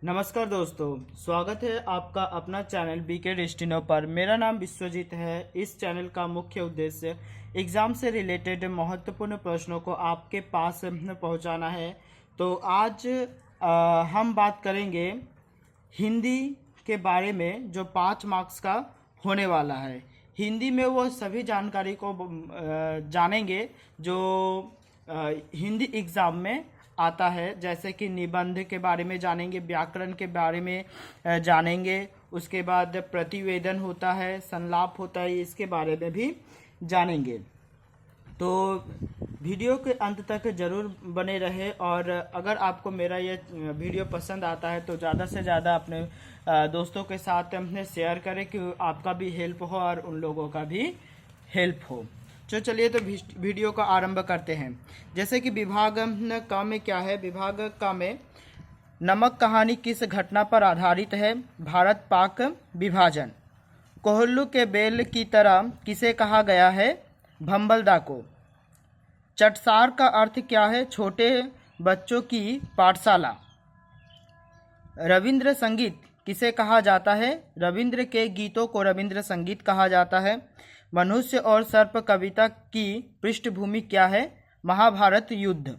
नमस्कार दोस्तों, स्वागत है आपका अपना चैनल बीके डेस्टिनो पर। मेरा नाम विश्वजीत है। इस चैनल का मुख्य उद्देश्य एग्ज़ाम से रिलेटेड महत्वपूर्ण प्रश्नों को आपके पास पहुंचाना है। तो आज हम बात करेंगे हिंदी के बारे में, जो 5 मार्क्स का होने वाला है। हिंदी में वो सभी जानकारी को जानेंगे जो हिंदी एग्ज़ाम में आता है, जैसे कि निबंध के बारे में जानेंगे, व्याकरण के बारे में जानेंगे, उसके बाद प्रतिवेदन होता है, संलाप होता है, इसके बारे में भी जानेंगे। तो वीडियो के अंत तक ज़रूर बने रहे, और अगर आपको मेरा ये वीडियो पसंद आता है तो ज़्यादा से ज़्यादा अपने दोस्तों के साथ अपने शेयर करें कि आपका भी हेल्प हो और उन लोगों का भी हेल्प हो। तो चलिए तो वीडियो का आरंभ करते हैं। जैसे कि विभाग क में क्या है, विभाग क में नमक कहानी किस घटना पर आधारित है? भारत पाक विभाजन। कोहल्लू के बेल की तरह किसे कहा गया है? भंबलदा को। चटसार का अर्थ क्या है? छोटे बच्चों की पाठशाला। रविंद्र संगीत किसे कहा जाता है? रविंद्र के गीतों को रविंद्र संगीत कहा जाता है। मनुष्य और सर्प कविता की पृष्ठभूमि क्या है? महाभारत युद्ध।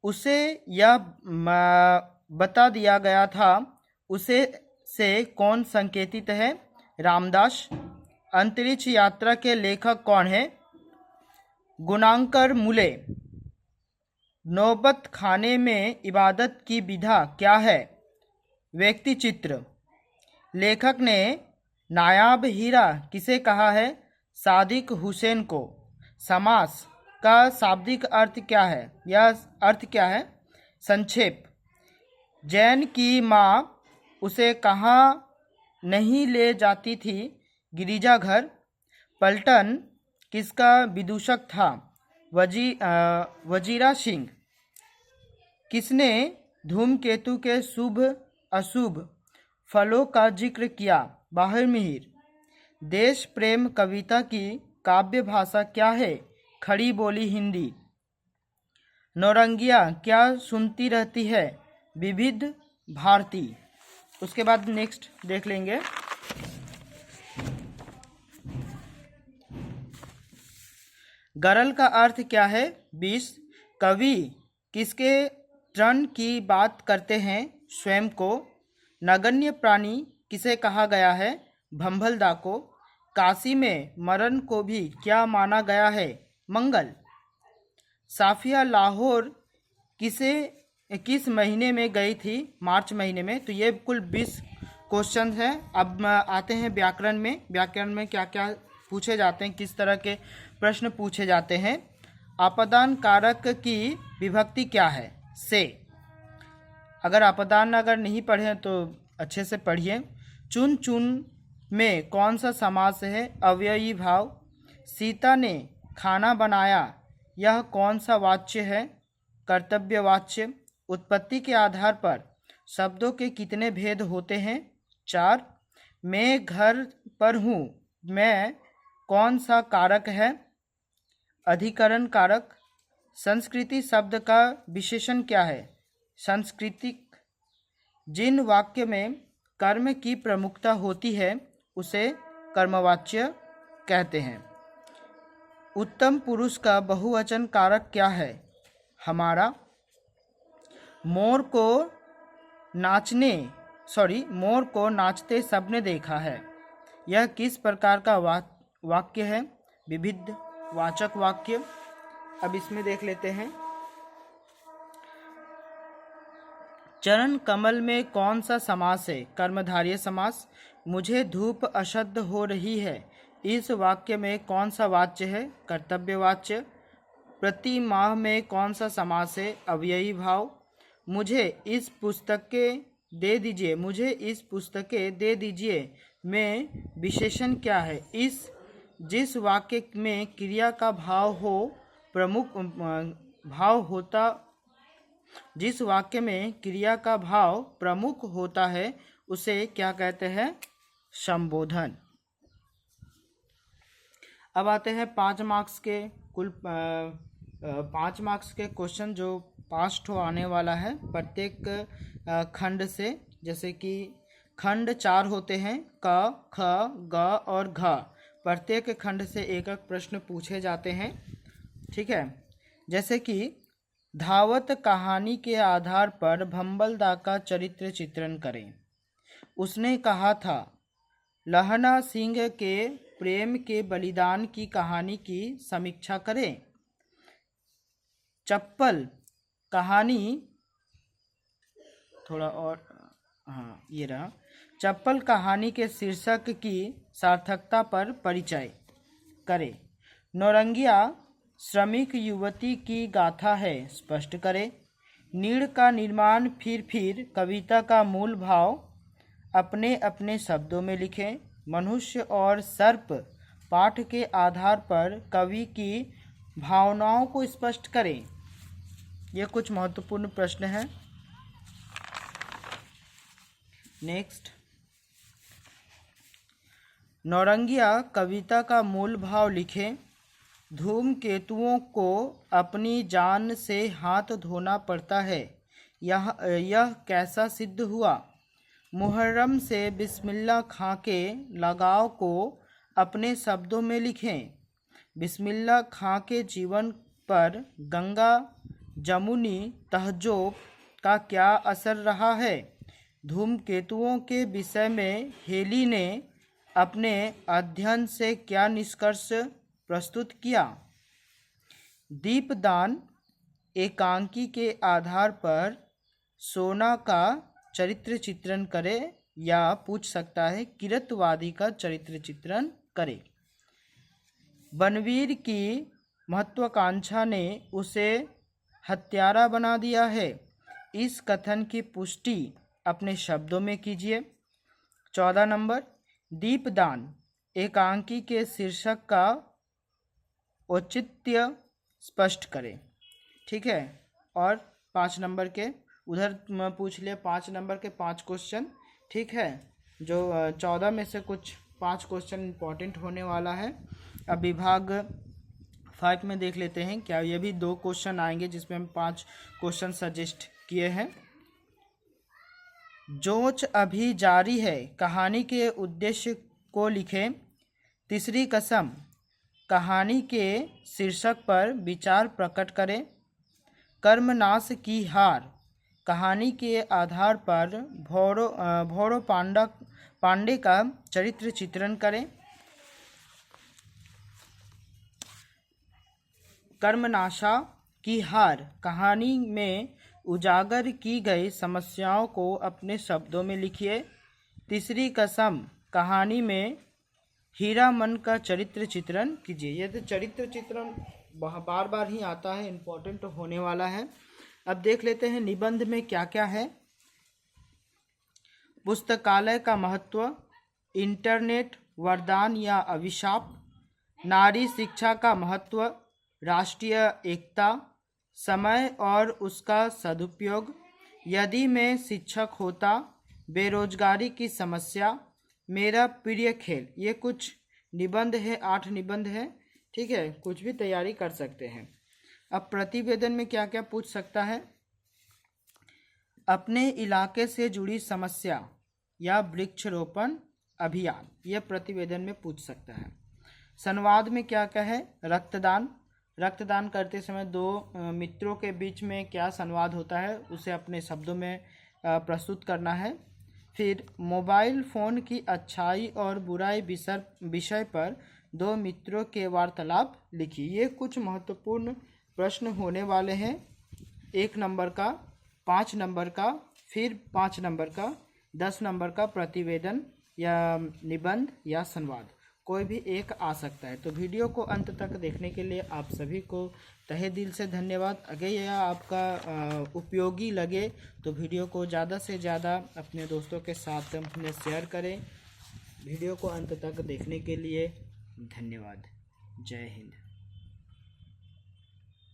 उसे यह बता दिया गया था, उसे से कौन संकेतित है? रामदास। अंतरिक्ष यात्रा के लेखक कौन है? गुणांकर मुले। नौबत खाने में इबादत की विधा क्या है? व्यक्ति चित्र। लेखक ने नायाब हीरा किसे कहा है? सादिक हुसैन को। समास का शाब्दिक अर्थ क्या है? यह अर्थ क्या है? संक्षेप। जैन की माँ उसे कहाँ नहीं ले जाती थी? गिरिजाघर। पलटन किसका विदूषक था? वजीरा सिंह। किसने धूमकेतु के शुभ अशुभ फलों का जिक्र किया? बाहिर मिहिर। देश प्रेम कविता की काव्य भाषा क्या है? खड़ी बोली हिंदी। नौरंगिया क्या सुनती रहती है? विविध भारती। उसके बाद नेक्स्ट देख लेंगे। गरल का अर्थ क्या है? विष। कवि किसके तृण की बात करते हैं? स्वयं को। नगण्य प्राणी किसे कहा गया है? भंबलदा को। काशी में मरण को भी क्या माना गया है? मंगल। साफिया लाहौर किस महीने में गई थी? मार्च महीने में। तो ये कुल 20 क्वेश्चन हैं। अब आते हैं व्याकरण में। व्याकरण में क्या क्या पूछे जाते हैं, किस तरह के प्रश्न पूछे जाते हैं। आपदान कारक की विभक्ति क्या है? से। अगर आपदान नहीं पढ़े तो अच्छे से पढ़िए। चुन चुन में कौन सा समास है? अव्ययी भाव। सीता ने खाना बनाया, यह कौन सा वाच्य है? कर्तव्यवाच्य। उत्पत्ति के आधार पर शब्दों के कितने भेद होते हैं? 4। मैं घर पर हूँ, मैं कौन सा कारक है? अधिकरण कारक। संस्कृति शब्द का विशेषण क्या है? सांस्कृतिक। जिन वाक्य में कर्म की प्रमुखता होती है उसे कर्मवाच्य कहते हैं। उत्तम पुरुष का बहुवचन कारक क्या है? हमारा। मोर को नाचते सबने देखा है, यह किस प्रकार का वाक्य है? विविध वाचक वाक्य। अब इसमें देख लेते हैं। चरण कमल में कौन सा समास है? कर्मधारय समास। मुझे धूप अशुद्ध हो रही है, इस वाक्य में कौन सा वाच्य है? कर्तव्यवाच्य। प्रति माह में कौन सा समास है? अव्ययी भाव। मुझे इस पुस्तकें दे दीजिए में विशेषण क्या है? जिस वाक्य में क्रिया का भाव हो प्रमुख भाव होता जिस वाक्य में क्रिया का भाव प्रमुख होता है उसे क्या कहते हैं? संबोधन। अब आते हैं 5 मार्क्स के कुल 5 मार्क्स के क्वेश्चन जो 5 ठो आने वाला है प्रत्येक खंड से। जैसे कि खंड 4 होते हैं, क, ख, ग और घ। प्रत्येक खंड से एक एक प्रश्न पूछे जाते हैं। ठीक है। जैसे कि धावत कहानी के आधार पर भंबलदा का चरित्र चित्रण करें। उसने कहा था, लहना सिंह के प्रेम के बलिदान की कहानी की समीक्षा करें। चप्पल कहानी, थोड़ा और, हाँ ये रहा। चप्पल कहानी के शीर्षक की सार्थकता पर परिचय करें। नौरंगिया श्रमिक युवती की गाथा है, स्पष्ट करें। नीड़ का निर्माण फिर कविता का मूल भाव अपने अपने शब्दों में लिखें। मनुष्य और सर्प पाठ के आधार पर कवि की भावनाओं को स्पष्ट करें। ये कुछ महत्वपूर्ण प्रश्न हैं। नेक्स्ट, नौरंगिया कविता का मूल भाव लिखें। धूमकेतुओं को अपनी जान से हाथ धोना पड़ता है, यह कैसा सिद्ध हुआ। मुहर्रम से बिस्मिल्लाह खां के लगाव को अपने शब्दों में लिखें। बिस्मिल्लाह खां के जीवन पर गंगा जमुनी तहज़्ज़ुब का क्या असर रहा है। धूमकेतुओं के विषय में हेली ने अपने अध्ययन से क्या निष्कर्ष प्रस्तुत किया। दीपदान एकांकी के आधार पर सोना का चरित्र चित्रण करे, या पूछ सकता है किरतवादी का चरित्र चित्रण करे। बनवीर की महत्वाकांक्षा ने उसे हत्यारा बना दिया है। इस कथन की पुष्टि अपने शब्दों में कीजिए। 14 नंबर, दीपदान एकांकी के शीर्षक का औचित्य स्पष्ट करें। ठीक है। और 5 नंबर के उधर पूछ लिया 5 नंबर के 5 क्वेश्चन। ठीक है। जो 14 में से कुछ 5 क्वेश्चन इंपॉर्टेंट होने वाला है। अब विभाग 5 में देख लेते हैं, क्या ये भी 2 क्वेश्चन आएंगे जिसमें हम 5 क्वेश्चन सजेस्ट किए हैं। जोच अभी जारी है, कहानी के उद्देश्य को लिखें। तीसरी कसम कहानी के शीर्षक पर विचार प्रकट करें। कर्मनाश की हार कहानी के आधार पर भौरो पांडे का चरित्र चित्रण करें। कर्मनाशा की हार कहानी में उजागर की गई समस्याओं को अपने शब्दों में लिखिए। तीसरी कसम कहानी में हीरामन का चरित्र चित्रण कीजिए। यह तो चरित्र चित्रण बार बार ही आता है, इम्पोर्टेंट होने वाला है। अब देख लेते हैं निबंध में क्या क्या है। पुस्तकालय का महत्व, इंटरनेट वरदान या अभिशाप, नारी शिक्षा का महत्व, राष्ट्रीय एकता, समय और उसका सदुपयोग, यदि मैं शिक्षक होता, बेरोजगारी की समस्या, मेरा प्रिय खेल। ये कुछ निबंध है, 8 निबंध है। ठीक है, कुछ भी तैयारी कर सकते हैं। अब प्रतिवेदन में क्या क्या पूछ सकता है। अपने इलाके से जुड़ी समस्या या वृक्षारोपण अभियान, यह प्रतिवेदन में पूछ सकता है। संवाद में क्या क्या है। रक्तदान करते समय 2 मित्रों के बीच में क्या संवाद होता है, उसे अपने शब्दों में प्रस्तुत करना है। फिर मोबाइल फ़ोन की अच्छाई और बुराई विषय पर 2 मित्रों के वार्तालाप लिखिए। ये कुछ महत्वपूर्ण प्रश्न होने वाले हैं। 1 नंबर का, 5 नंबर का, फिर 5 नंबर का, 10 नंबर का प्रतिवेदन या निबंध या संवाद, कोई भी एक आ सकता है। तो वीडियो को अंत तक देखने के लिए आप सभी को तहे दिल से धन्यवाद। अगर यह आपका उपयोगी लगे तो वीडियो को ज़्यादा से ज़्यादा अपने दोस्तों के साथ शेयर करें। वीडियो को अंत तक देखने के लिए धन्यवाद। जय हिंद।